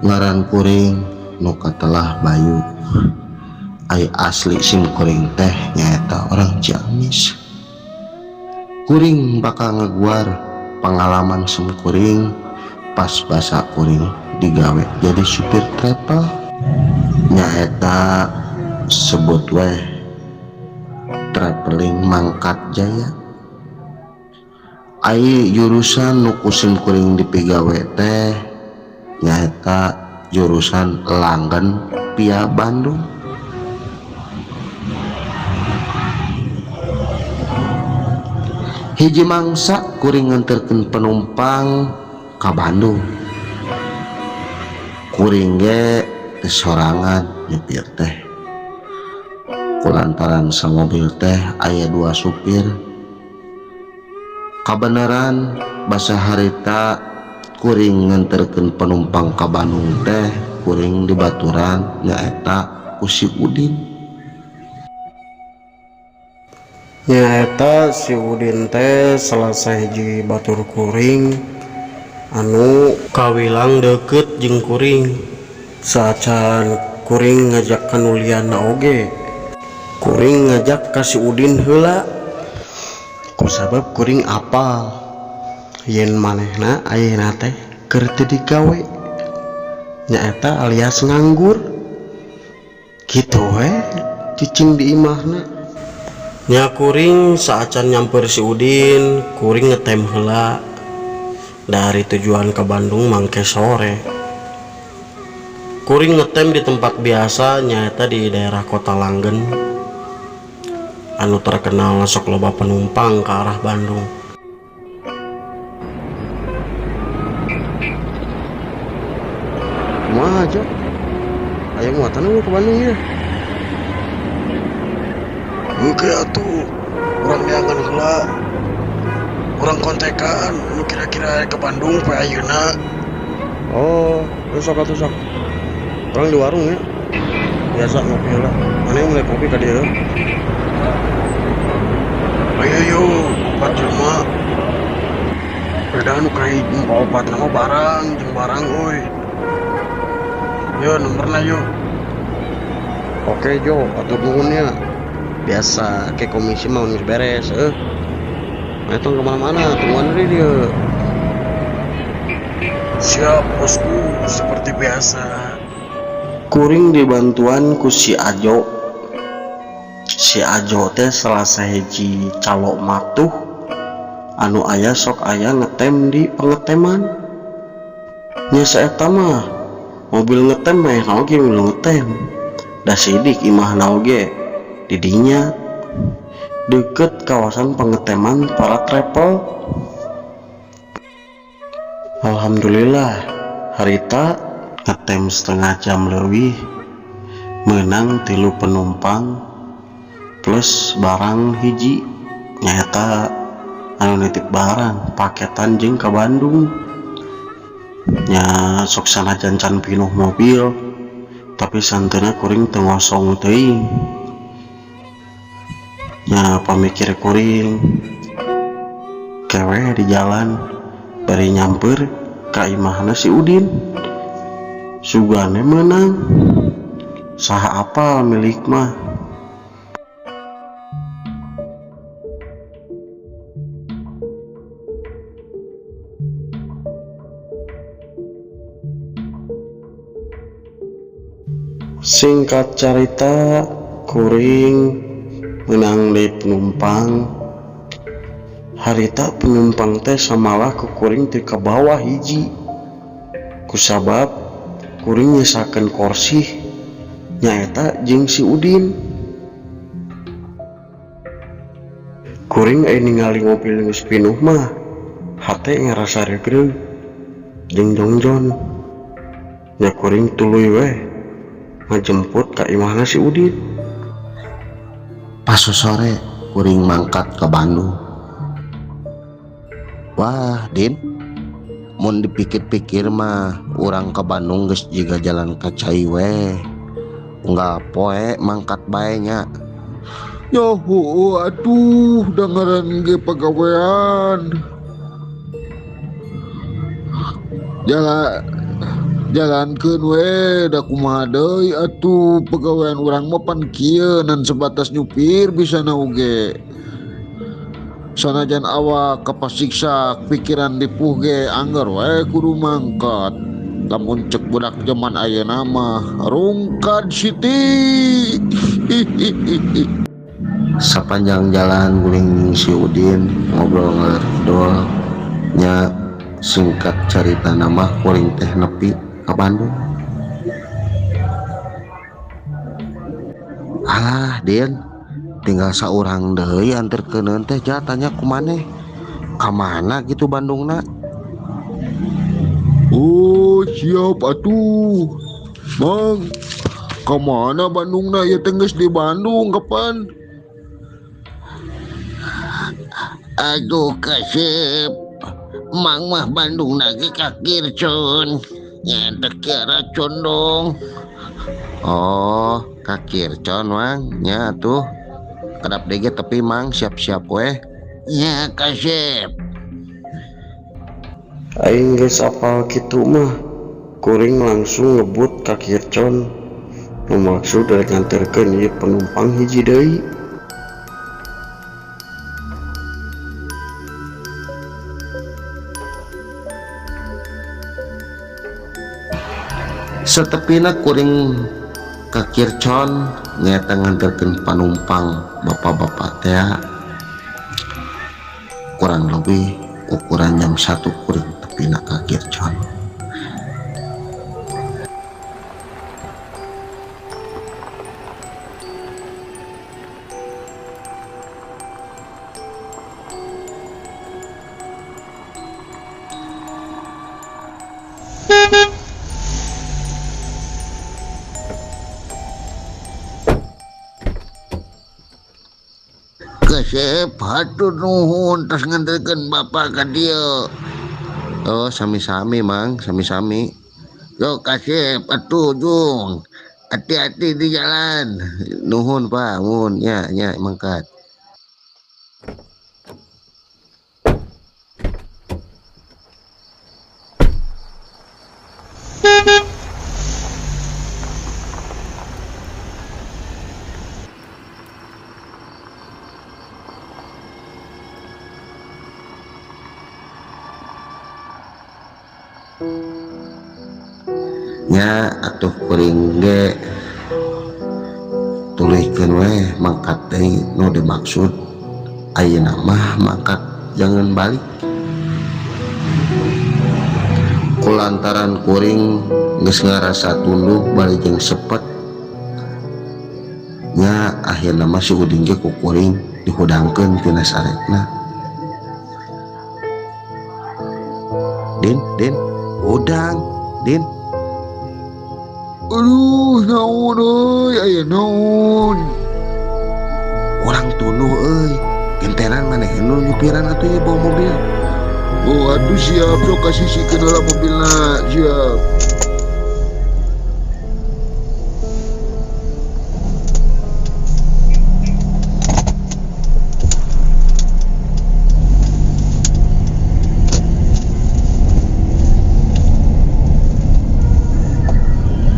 ngaran kuring nuka telah Bayu. Ai asli sim kuring teh nyaeta orang Ciamis. Kuring bakal ngeguar pengalaman sim kuring pas basa kuring digawe jadi supir travel nyaeta sebut weh traveling Mangkat Jaya. Ai jurusan nu kusim kuring dipigawe teh nyaeta jurusan Langgeng via Bandung. Hiji mangsa kuring nganterkeun penumpang ka Bandung. Kuring ge teu sorangan nyupir teh. Kulantaran samobil teh aya 2 supir. Kabeneran basa harita kuring nganterkeun penumpang ka Bandung teh kuring dibaturan nyaeta ku si Udin. Nyaeta si Udin teh salah sahiji batur kuring anu kawilang deket jeung kuring. Saacan kuring ngajak kanulianna oge, kuring ngajak ka si Udin heula kusabab kuring apal yen manehna ayeuna teh keur teu digawe nyaeta alias nganggur kitu we cicing di imahna. Nya kuring saacan nyamper si Udin kuring ngetem heula dari tujuan ke Bandung mangke sore. Kuring ngetem di tempat biasa nyaeta di daerah kota Langgeng anu terkenal sok loba penumpang ke arah Bandung. Kumaha aja aya muatan lu ke Bandung ya? Oke atuh, urang neangan heula. Urang kontekan nu kira-kira ke Bandung poe ayeuna. Oh, sok atuh sok. Urang di warung ya. Biasa ngopi heula. Maneh mulai kopi ka dieu. Ayo yo, opat jelema. Beda nu kai opat nama barang jeung barang euy. Yo nomorna yo. Oke Jo, atuh nuhun ya. Biasa ke komisi mau beres itu kemana-mana tungguan dari dia. Siap bosku, seperti biasa. Kuring dibantuan ku si Ajo. Si Ajo teh salah sahiji calo matuh anu aya sok aya ngetem di pengeteman. Nya saeta mah mobil ngetem mah oge mobil ngetem da sidik imahna oge didinya deket kawasan pengeteman para travel. Alhamdulillah harita ngetem setengah jam lebih menang 3 penumpang plus barang hiji nyata anu nitip barang paketan jeung ke Bandung nya sok sanajan can pinuh mobil tapi santeuna kuring teu ngosong teuing. Nya pamikir kuring kewe di jalan bari nyamper ka imahna si Udin sugane menang saha apal milik mah. Singkat cerita kuring menang di penumpang. Harita penumpang teh samalah ku kuring teu ka bawah hiji kusabab kuring nyesakeun korsih nyaeta jeung si Udin. Kuring aya ningali mobil geus pinuh mah hate ngarasa regreg jeung jongjon nya kuring tuluy we ngajemput ka imahna si Udin. Pas sore kuring mangkat ke Bandung. Wah Din, mun dipikir-pikir mah urang ke Bandung geus jiga jalan ka cai we. Unggal poe mangkat bae nya. Yohu, aduh, dengeran ge pagawean. Jalankeun we da kumaha deui atuh pegawaian urang mah pan kieu nan sebatas nyupir bisa na oge. Sanajan awak kapasiksa pikiran dipuh ge anggar we kudu mangkat. Lamun cek budak zaman ayeuna mah rungkad siti. Sapanjang jalan guling si Udin ngobrol ngalerdol nya singkat cerita nama kuring teh nepi ka Bandung. Alah Din, tinggal saurang deui anterkeun teh jatanya kumaneh ka mana gitu Bandungna. Oh siap atuh Mang, kemana Bandungna ya tengges di Bandung kapan? Aduh kasep, Mang mah Bandung lagi kakircon, nyantek kira condong. Oh kakircon Mang, nya tuh kedap dege tapi Mang siap-siap weh. Ya kasep. Aing geus apal kitu mah kuring langsung ngebut ka Kircon maksud rek nganterkeun ieu penumpang hiji deui. Setepina kuring ka Kircon nyata nganterkeun panumpang bapak-bapak teh kurang lebih ukuran jam 1 kuring tepina ka Kircon. Kasep hatur nuhun terus nganterkeun bapak ka dieu. Oh sami-sami Mang, sami-sami. Yo Kasep atuh Jung, hati-hati di jalan. Nuhun Pak, nuhun nya mangkat. Nya atuh kuring ge tulihkeun we mangkat teh nu dimaksud ayeuna mah mangkat jangan balik. Kulantaran kuring geus ngarasa tunduh bari jeung sepet nya akhirna mah si Udin ge ku kuring dihudangkeun tina sarekna. Din udang Din. Aduh naon euy aya naon? Orang tunduh euy, gentenan maneh nu nyupiran atuh ieu bawa mobil. Oh atuh siap sok kasisikeun heula mobilna siap.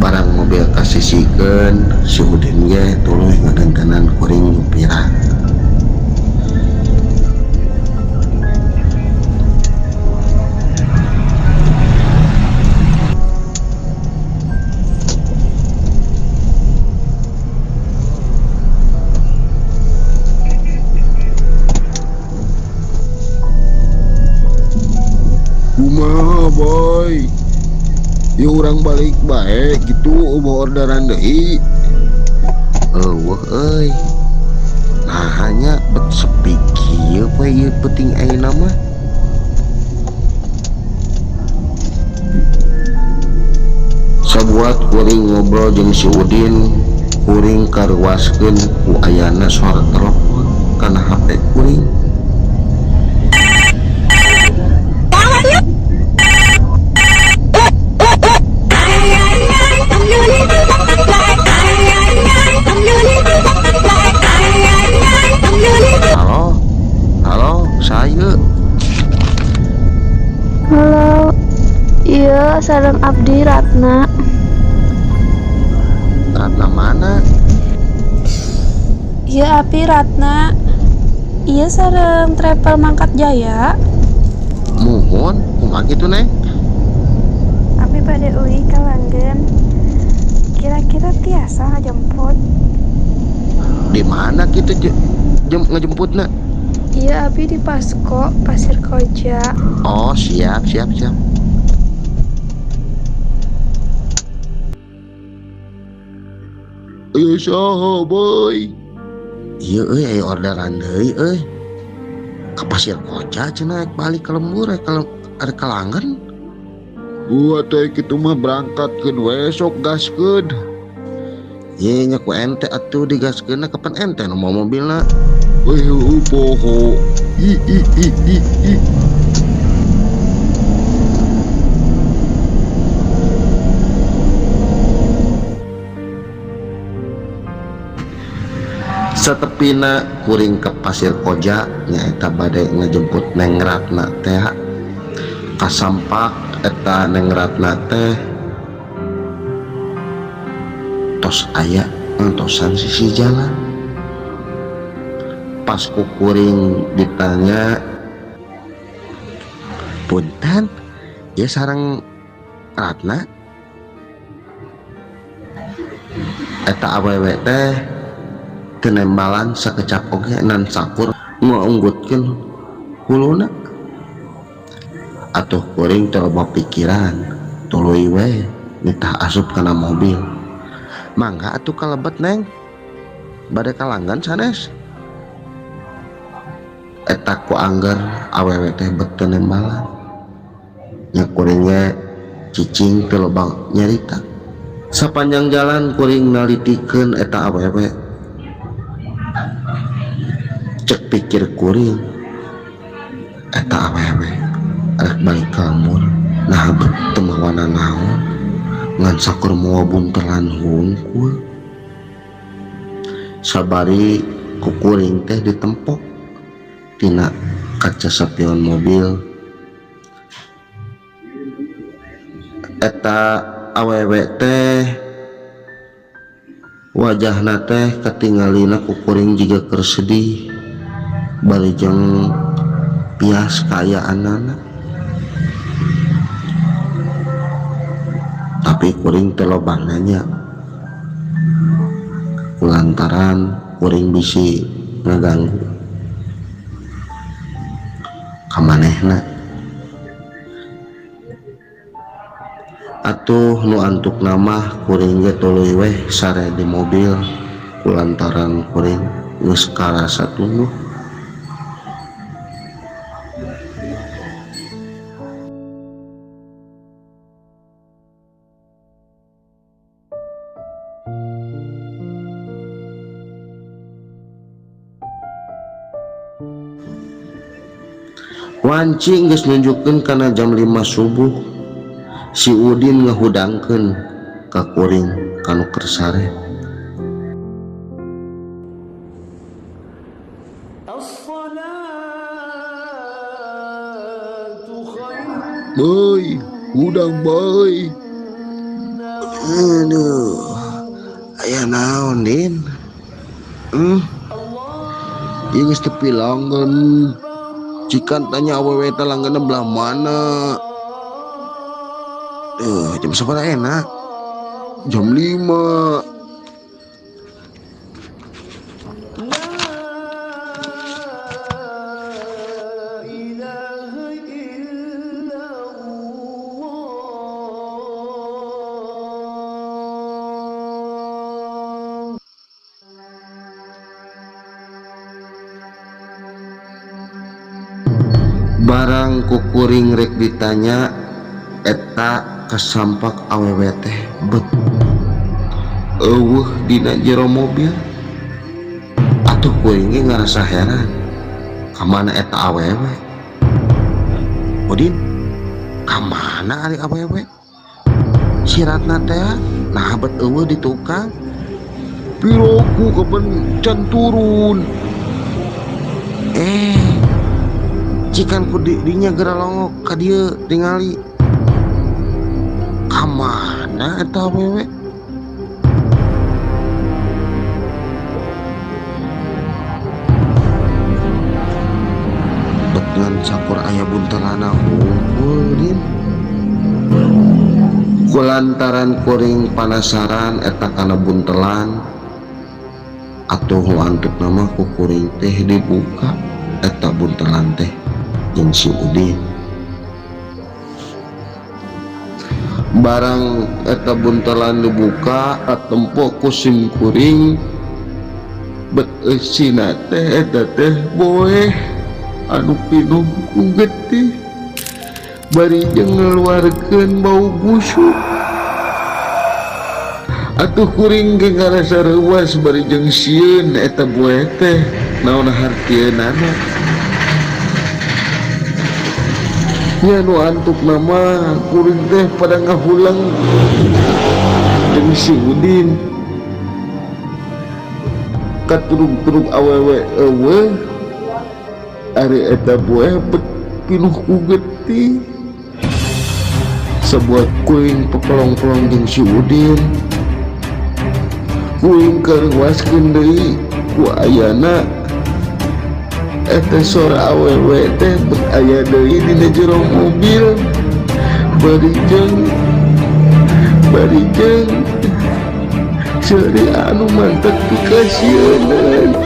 Barang mobil kasisikeun si Udin ge tuluy ngagentenan kuring nyupiran. Kumaha boy? Ya orang balik baik gitu mau orderan deui. Eueuh euy. Nah hanya bet sepi kieu we ieu penting ayeuna mah. Sabuat kuring ngobrol jeung si Udin, kuring karuaskeun ku ayana suara telepon kana HP kuring. sareng Abdi Ratna. Ratna mana? Ieu Abdi Ratna. Ieu sareng travel Mangkat Jaya. Muhun, kumaha kitu Neng? Abdi bade euy ka Langgeng. Kira-kira tiasa ngajemput. Di mana kitu ngejemputna? Ieu Abdi di Pasko, Pasir Koja. Oh, siap. Ayo saha boy. Iya aya orderan deui ka Pasir Koja cenah balik ke lembur kalau ada Kalanggan. Gua teh kitu mah berangkatkeun we sok gaskeun. Ye nya ku ente atuh digaskeunna kapan ente nu mau mobilna. Weh poho. Ih. Satepina kuring ke Pasir Koja nyaeta bade ngejemput Neng Ratna teh. Kasampak eta Neng Ratna teh tos aya ngantosan sisi jalan. Pas ku kuring ditanya, punten ya sareng Ratna? Eta awewe teh kenembalan sakecap oge nan sakur ngaunggutkeun huluna. Atuh kuring teu loba pikiran, tuluy we nitah asup kana mobil. Mangga atuh kalebet Neng, bade Kalanggan sanes. Eta ku angger awewe teh beuteu nembalan. Nya kuring ge cicing teu loba nyarita. Sapanjang jalan kuring nalitikeun eta awewe. Cek pikir kuring, eta awewe rek balik ka lembur nah teu mawana naon ngan sakur moal buntelan hungkul. Sabari ku kuring teh ditempok tina kaca sapion mobil. Eta awewe teh wajahna teh katingalina ku kuring jiga keur sedih bari jeung pias kaayaanana. Tapi kuring teu loba nanya lantaran kuring bisi ngaganggu kamanehna. Atuh nu antuk nama kuring ge tuluy weh sare di mobil kulantaran kuring geus karasa tunduh. Wancing geus nunjukkeun kana jam 5 subuh. Si Udin ngehudangkeun ka kuring kanu keur sare. Boy, udang boy. Aduh, aya naon Din? Ieu geus tepi Langgen. Cikan tanya awewe teh langgenna belah mana. Jam sabaraha enak? Jam 5. Barang ku kuring rek ditanya eta kasampak awewe teh bet eueuh dina jero mobil. Atuh kuring ge ngarasa heran kamana eta awewe. Udin, kamana ari awewe? Si Ratna teh nah bet eueuh di tukang. Piroku kapan can turun. Cikan ku dinya geura longok ka dieu tingali. mana eta awewe? Dengan sakur ayah buntelana hungkulin. Kulantaran kuring penasaran eta kana buntelan atuh lantuk nama ku kuring teh dibuka eta buntelan teh jeung si Udin. Barang eta buntelan dibuka atempo ku sim kuring bet eusina teh eta teh boeh anu pinuh ku getih bari jeung ngeluarkeun bau busuk. Atuh kuring ge ngarasa reuas bari jeung sieun eta boeh teh naon hartieunana. Nya nu antuk nama kuring teh pada ngahulang jeung si Udin. Katurug-turug awewe eueuh ari eta boeh bet pinuh ku getih. Sebuah kuing pepelong-pelong jeung si Udin. Kuing karuaskeun deui ku ayana eta sora awewe teh bet aya deui dina jero mobil. Bari jeung seuri anu mantep pikasieun.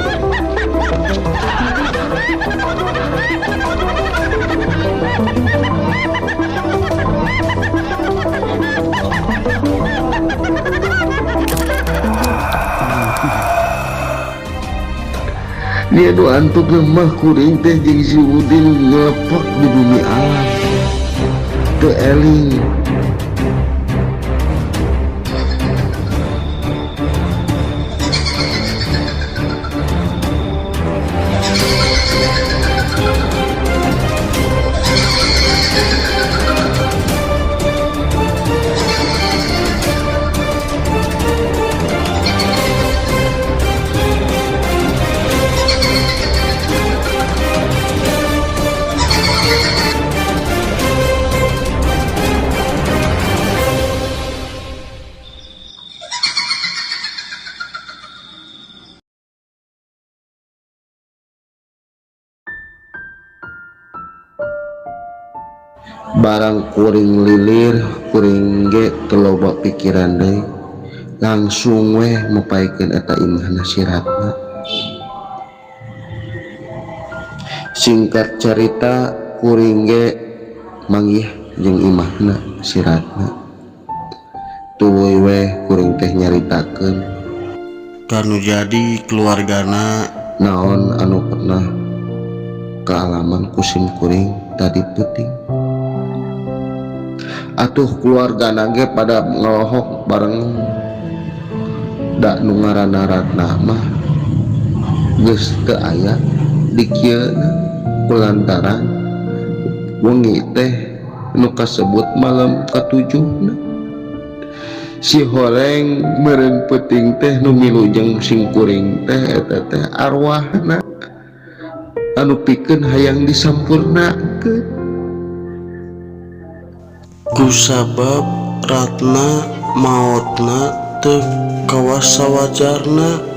Dia nu antuk lemah kuring teh jeung si Udin ngelepak di bumi alam teu eling. Barang kuring lilir kuring ge teu loba pikiran deui langsung weh mepaikeun eta imahna siratna. Singkat cerita kuring ge manggih jeung imahna siratna. Tuluy weh kuring teh nyaritakeun kanu jadi keluargana naon anu pernah kaalaman ku sim kuring tadi peuting. Atuh keluargana ge pada ngelohok bareng da nu ngaranna Ratna mah geus teu aya di kieuna kulantaran wengi teh nu kasebut malam katujuhna. Si Horeng meureun peuting teh nu milu jeung sim kuring teh eta teh arwahna anu pikeun hayang disampurnakeun. kusabab Ratna maotna teu kawas sawajarna.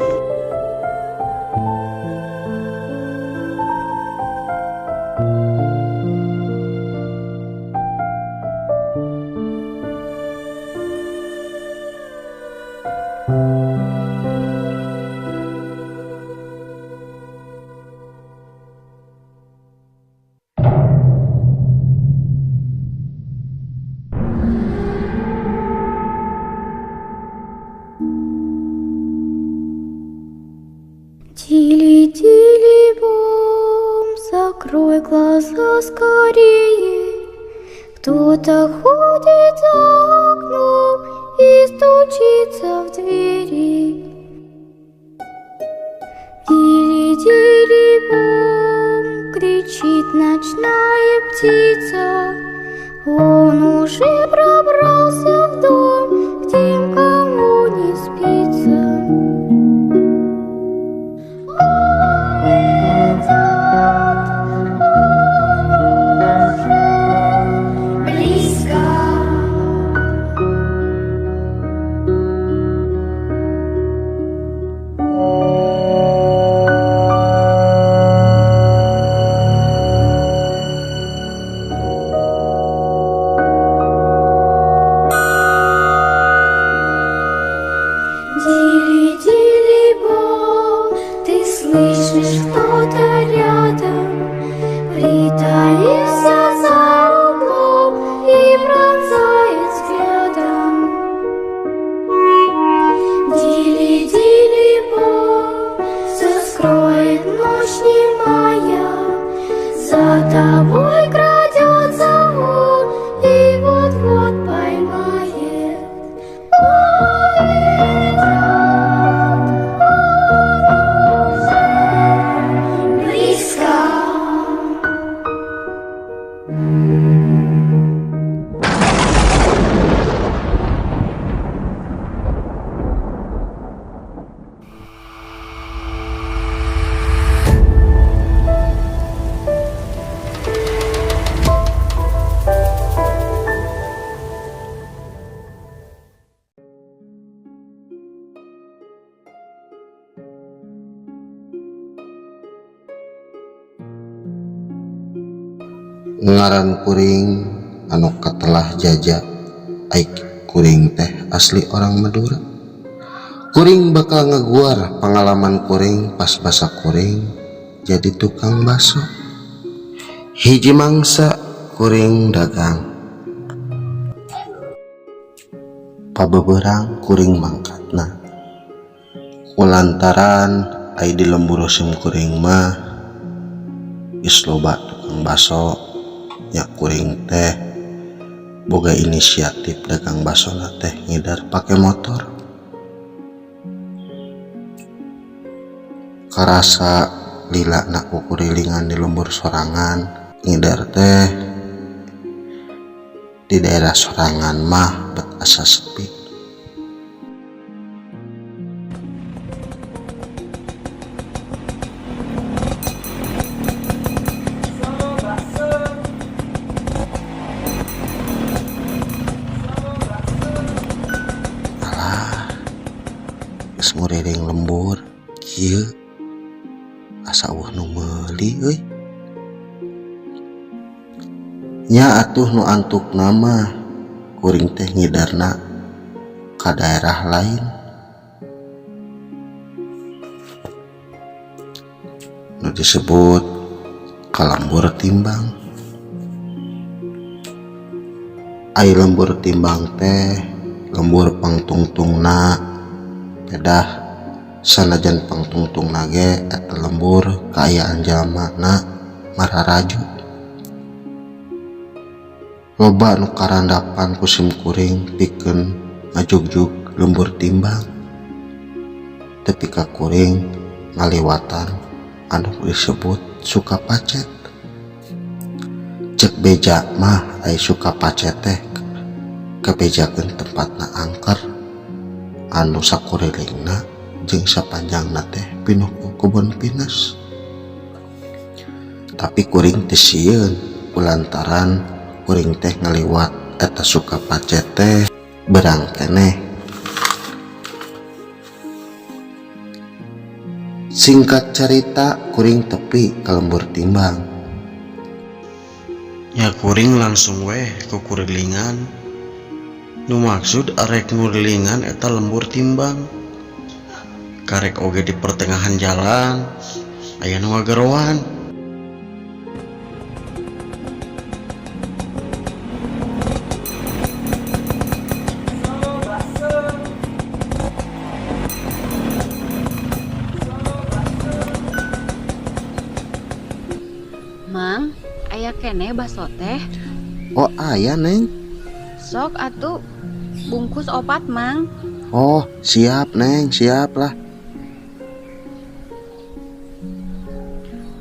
Тили-тили-бом, закрой глаза скорее. Кто-то ходит за окном и стучится в двери. Тили-тили-бом, кричит ночная птица. Он уже пробрался в дом, к тем, кому не спится. ngaran kuring anu katelah jaja aik kuring teh asli orang Madura. Kuring bakal ngaguar pengalaman kuring pas basa kuring jadi tukang baso. Hiji mangsa kuring dagang, pabeberang kuring mangkatna. Kulantaran ai di lembur sim kuring mah geus loba tukang baso, nya kuring teh boga inisiatif dagang basona teh ngidar pake motor. Karasa lila nak kukurilingan di lembur sorangan ngidar teh di daerah sorangan mah bet asa sepi. Alah geus nguriling lembur kieu asa eueuh nu meuli euy. Nya atuh nu antuk nama kuring teh ngidarna ka daerah lain. Nu disebut kalambur timbang. Ai lembur timbang teh lembur pangtungtungna pedah sanajan pangtungtungna ge eta lembur kaayaan jalmana mararaju. Loba nu karandapan ku sim kuring pikeun ngajugjug lembur timbang. Tapi ka kuring ngaliwatan anu disebut suka pacet. Cek beja mah ai suka pacet teh kabejakeun tempatna angker anu sakurilingna jeung sapanjangna teh pinuh ku kebun pinus. Tapi kuring teu sieun kulantaran kuring teh ngaliwat eta suka pacet teh berang keneh. Singkat cerita kuring tepi ka lembur timbang. Ya kuring langsung weh ku kurilingan. Nu maksud arek ngurilingan eta lembur timbang. Karek oge di pertengahan jalan aya nu ngagerowan. Mang, aya keneh baso teh. Oh aya neng. Sok atuh bungkus opat mang. Oh siap neng, siap lah.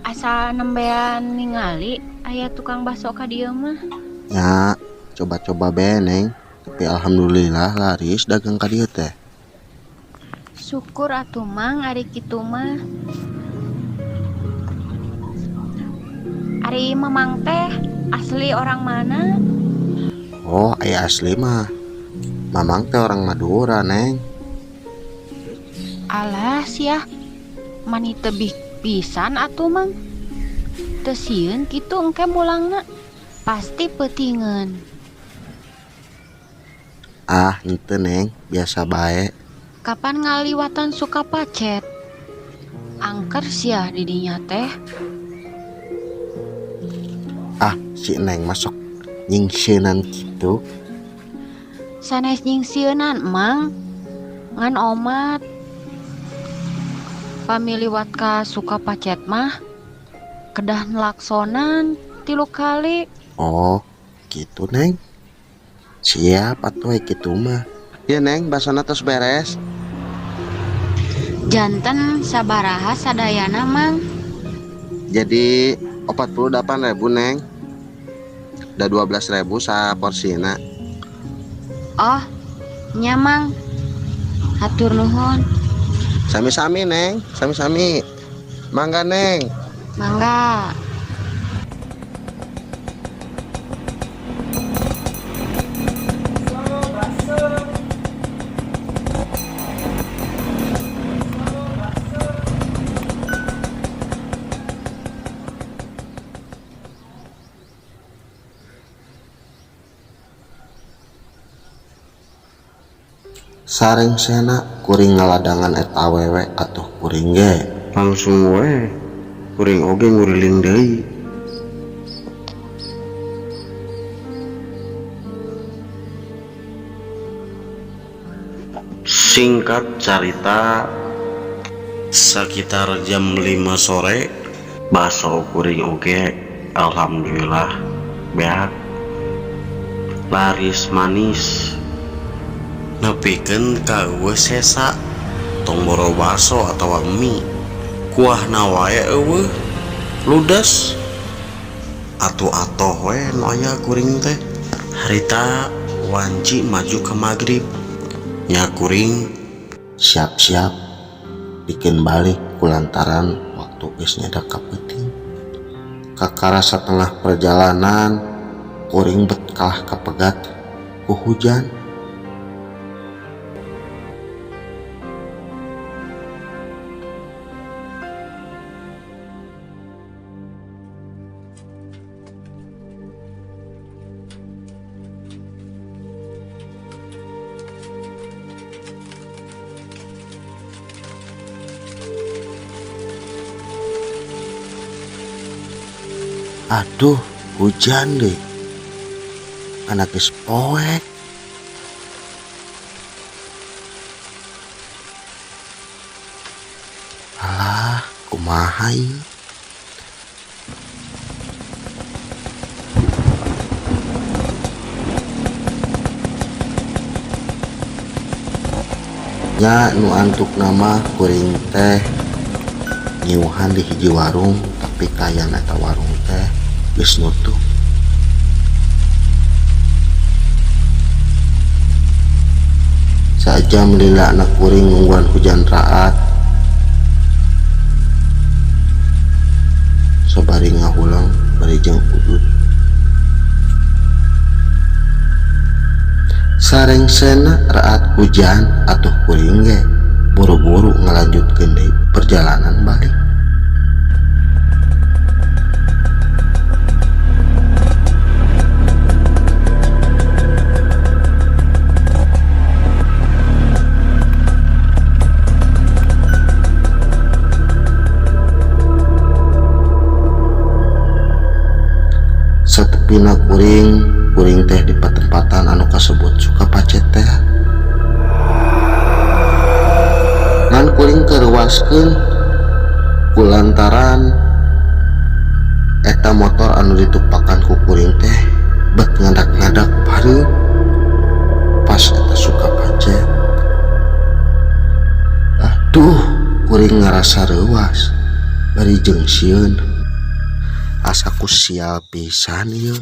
Asa nembean ningali aya tukang baso ka dieu mah. Ya coba-coba be neng. Tapi alhamdulillah laris dagang ka dieu teh. Syukur atuh mang ari kitu mah. Ari mamang teh asli orang mana? Oh aya asli mah mamang teh orang Madura neng. Alah sia, mani tebih pisan atuh mang. Teu sieun kitu engke mulangna. Pasti peutingeun. Ah henteu neng, biasa bae. Kapan ngaliwatan suka pacet? Angker sia di dinya teh. Ah si neng masuk nyingsieunan kitu. Sanes nyingsieunan mang. Ngan omat. Pamiliwat ka suka pacet mah kedah ngelaksonan 3 kali. Oh gitu neng. Siap atuh kitu mah. Ya neng basona tos beres. Janten sabaraha sadayana mang. Jadi 48.000 neng. Da 12.000 sa porsina. Oh nya mang. Hatur nuhun. Sami-sami neng, sami-sami. Mangga neng. Mangga. Sareng sena kuring ngaladangan eta awewe atuh kuring ge langsung we kuring oge nguriling deui. Singkat cerita, sekitar jam 5 sore baso kuring oge alhamdulillah beak laris manis nepikeun ka eueuh sesa tong boro baso atawa mie kuahna wae eueuh ludes atuh-atoh we nu aya kuring teh. Harita wanci maju ke magrib nya kuring siap-siap bikin balik kulantaran waktu geus nyadak ka peuting. Kakara setengah perjalanan kuring bet kalah kapegat ku hujan. Aduh, hujan deh. Anak geus poek. Alah, kumaha ieu? Nya nu antuk nama kuring teh nyiuhan di hiji warung, tapi kayan eta warung teh geus nutup. Sajam lila anak kuring nungguan hujan raat sabari ngahulang bari jeung udud. Sareng sena raat hujan atuh kuring ge buru-buru ngalanjutkeun deui perjalanan balik. Satepina kuring teh di patempatan anu kasebut Sukapacet teh. Ngan kuring keruaskeun kulantaran eta motor anu ditupakan ku kuring teh bet ngadak-ngadak pareung pas eta Sukapacet. Aduh, kuring ngarasa reuas bari jeung sieun. Asa ku sial pisan ieu.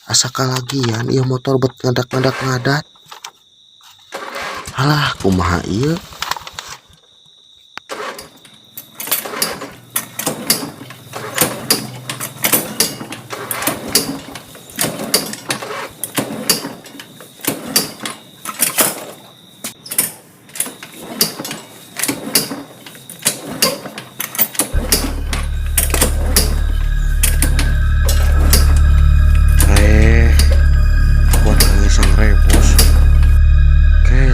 Asa kalagian ieu motor bet ngadak-ngadak ngadat. Alah, kumaha ieu?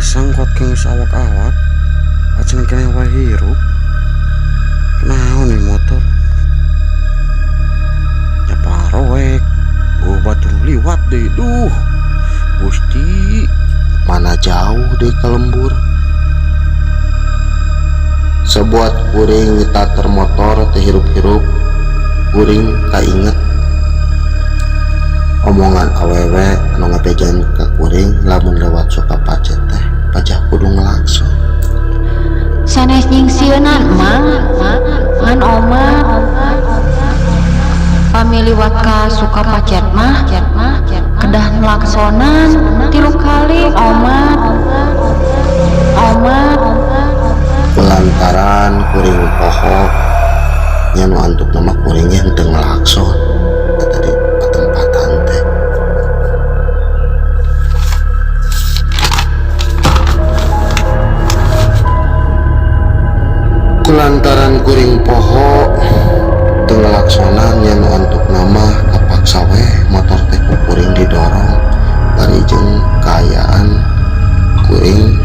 Sangkot geus awak-awak ajeng kene wae hirup. Naon nih motor? Ya paroek. Batur liwat deui. Duh. Gusti, mana jauh deui ka lembur. Sebuat kuring ngitater motor teh hirup-hirup. Kuring kainget omongan awewe anu ngabejan ka kuring lamun lewat Sukapacet teh pajah kudu ngelakson. Sanes nyingsieunan ngan oma pamiliwat ka Sukapacet mah kedah ngelaksonan 3 kali oma Kulantaran kuring poho nya nu antuk nama kuringnya henteu ngelakson eta di patempatan teh. Kulantaran kuring poho teu ngelaksonan nya nu antuk nama kapaksa we motor teh ku kuring didorong bari jeung kaayaan kuring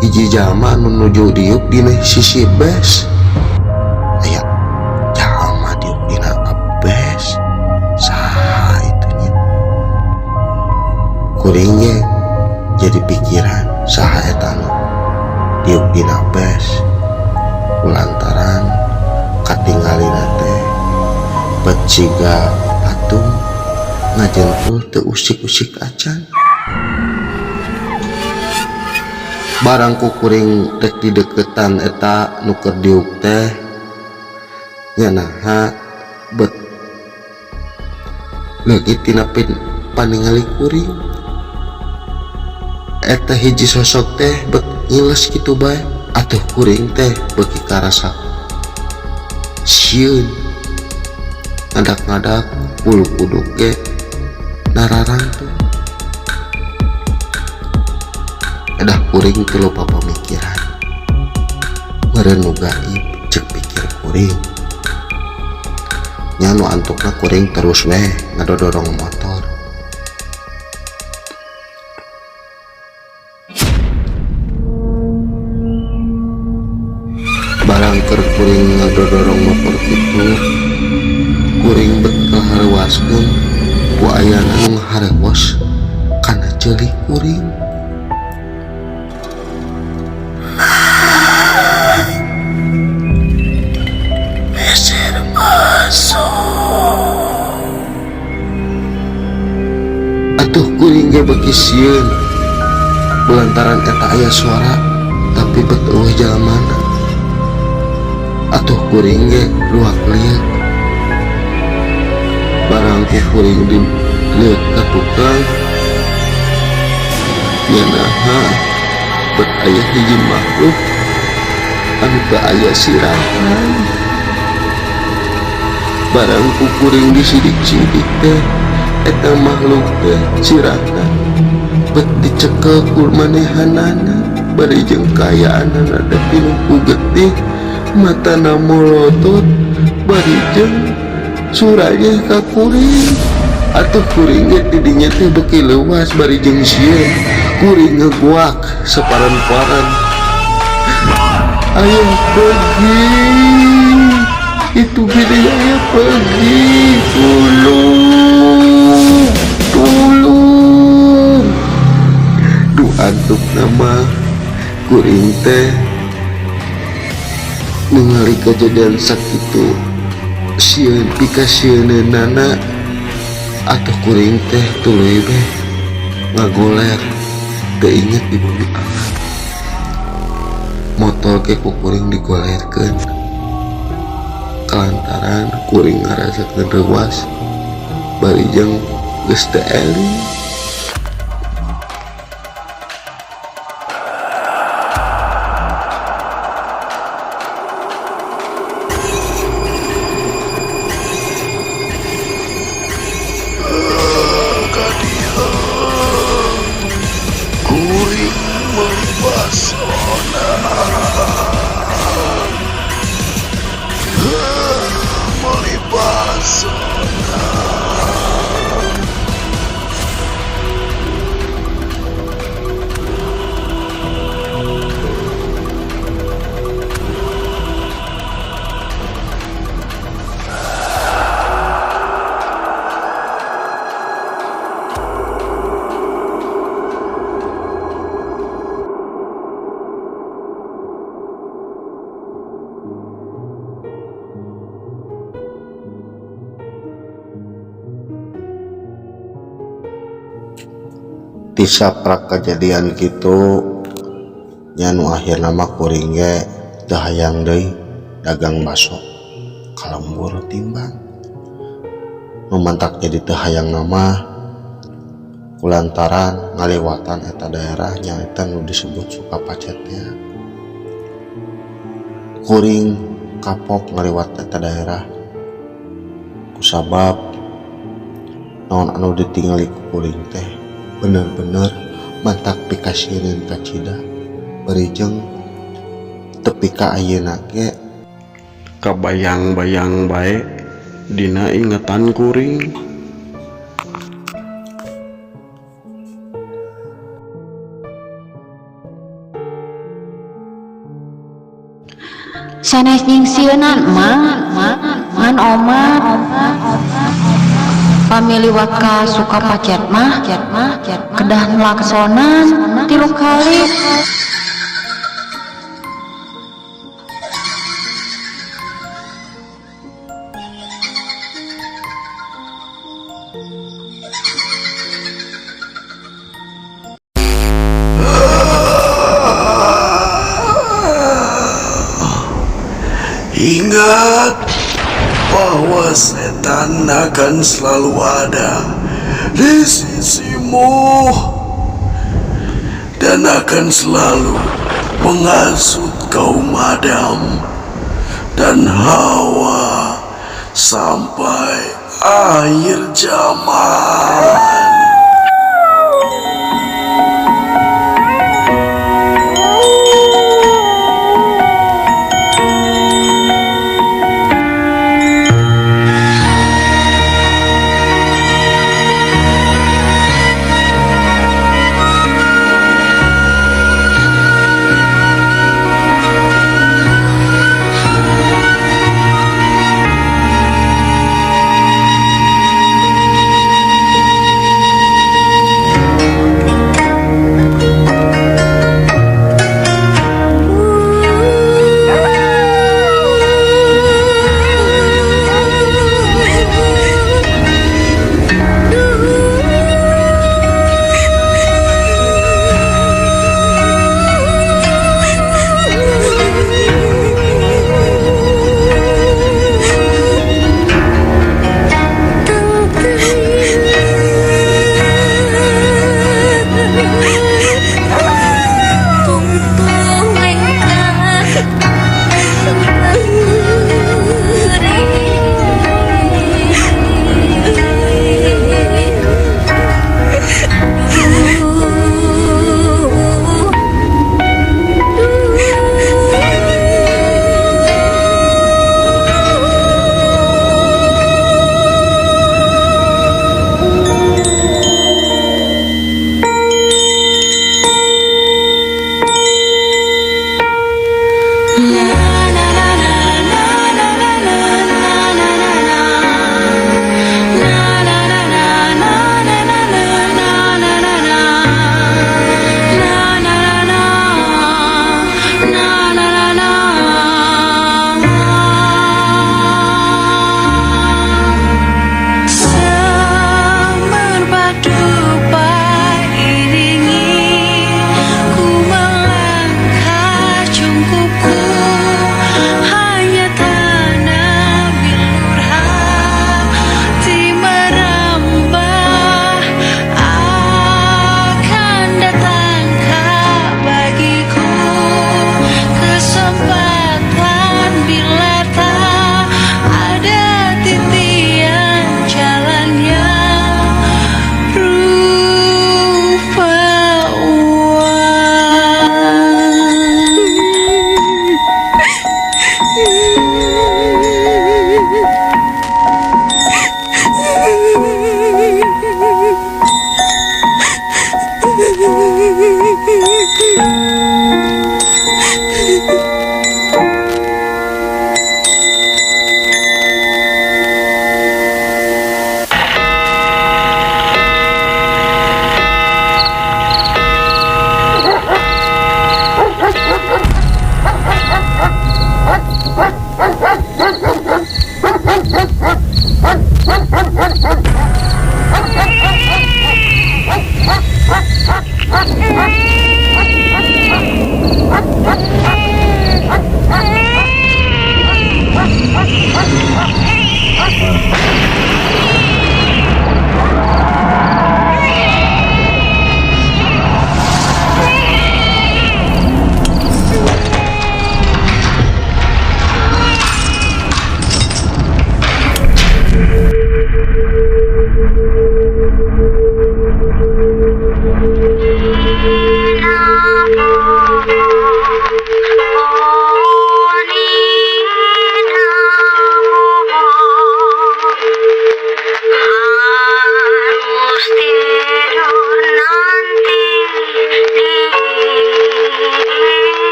hiji jalma menuju diuk dina sisi bes. Aya jalma diuk dina bes. Saha itunya? Kuring ge jadi pikiran saha eta nu diuk dina bes. Lantaran katinggalina teh peciga patung ngajengkul teu usik-usik acan. Barang kukuring rek di deketan eta nu keur diuk teh nyanaha bet lagi tina paningali kuring eta hiji sosok teh bet ngiles kitu bae. Atuh kuring teh beuki karasa sieun ngadak-ngadak bulu kuduk ge nararang tuh. Edah kuring teu lupa pamikiran meureun nu gaib cek pikir kuring nya nu antukna kuring terus we ngadodorong motor. Barang keur kuring ngadodorong motor kitu kuring bet kaharewaskeun ku ayana nu ngaharewos kana ceulik kuring. Meser masuk. Atuh kuring ge beuki sieun lantaran eta aya suara tapi bet eueuh jalemana. Atuh kuring ge luak liat. Barang ku kuring diliat ka tukang nyanaha bet aya hiji makhluk anu teu aya sirahan. Barang ku kuring disidik-sidik teh eta makhluk teh sirahna bet dicekel ku manehanana bari jeung kayaanana da tinu ku getih matana molotot bari jeung suranya ka kuring. Atuh kuring ge didinya teh beuki leuwas bari jeung sieun kuring ngeguak saparan-paran. Ayo pergi, itu gede ayo pergi, tolong. Duh antuk nama kuring teh ningali kejadian sakitu sieun pika sieunana atuh kuring teh tuluy beh ngagoler teu inget di bumi alam. Motor ke ku kuring digolerkeun kalantaran kuring ngarasakeun reuwas bari jeung geus teu eling. Kuring mempesona. Melipasona. Tisaprak kejadian gitu nya nu akhirna mah kuring ge teu hayang deui dagang baso kalembur timbang. Nu mantak jadi teu hayang nama kulantaran ngaliwatan eta daerah nyaeta nu disebut Sukapacetnya. Kuring kapok ngaliwat eta daerah kusabab naon anu ditingali ku kuring teh bener-bener mantak pikasieun ka cida bari jeung tepi ka ayeuna ge kabayang-bayang bae dina ingetan kuring. sanes nyingsieunan man oma pamiliwat ka suka pacet mah kedah ngelaksonan 3 kali. Ingat bahwa setan akan selalu ada di sisimu dan akan selalu menghasut kaum Adam dan Hawa sampai akhir zaman.